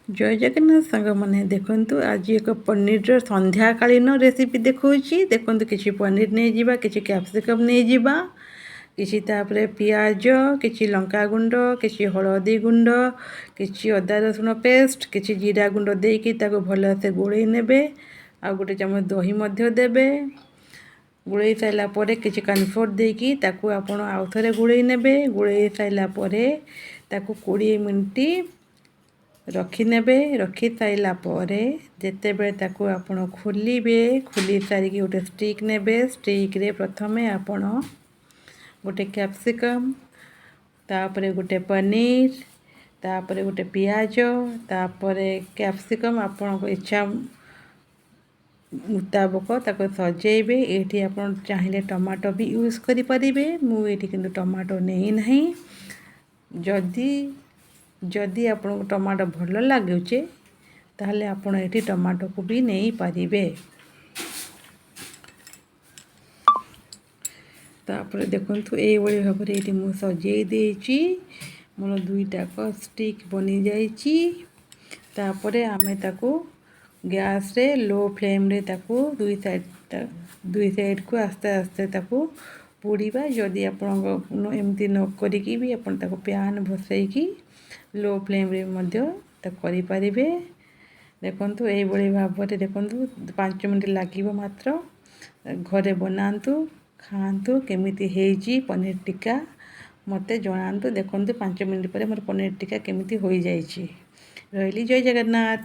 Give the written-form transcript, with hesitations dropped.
जय जगन्नाथ सांग मैंने देखु आज एक पनीर संध्याकालीन रेसिपी देखी देखु कि पनीर नहीं जावा कि कैप्सिकम नहीं जावा कि पियाज कि लंका गुंड कि हलदी गुंड कि अदा रसुण पेस्ट कि जीरा गुंड देकी भल से गोल ने आ गोटे चमच दही देवे गोल सारापर कि कनफ्लोर देकी आपण आउ थे गोल ने गोल सारापर 20 मिनट रखिने रखी सारापर जिते बड़े आपण खोलिबे खोली सारिकी गोटे स्टिक ने स्टिक रे प्रथम आपण गोटे कैप्सिकम तापरे गोटे पनीर तापरे गोटे पियाज तापरे कैप्सिकम आपण इच्छा मुताबक ताको सजेबे एठी आपण चाहिए टमाटो भी यूज करि परिबे मुझे किंतु टमाटो नहीं नहीं जदि जदि आपको टमाटो भल लगुचे ताहले आपण एठी टमाटो को भी नहीं पारिबे। तापर देखंतु ए वळी भाबरे एठी मु सजेई देची मोर दुईटाक स्टिक बनी जाइची। तापरे आमे ताको गैस रे लो फ्लेम रे ताको दुई साइड को आस्ते आस्ते ताको पोड़ीबा जदि आपण एमती न करिकी भी आपण ताको पैन बसैकी लो फ्लेम रे मध्य करि परिबे। देखंतु एई बळी भाबरे देखंतु 5 मिनिट लागिबो मात्र घरे बनांतु खांतु केमिति हेजी पनीर टिक्का मते जणांतु। देखंतु 5 मिनिट पर मोर पनीर टिक्का केमिति होई जाइछि। रहिली जय जगन्नाथ।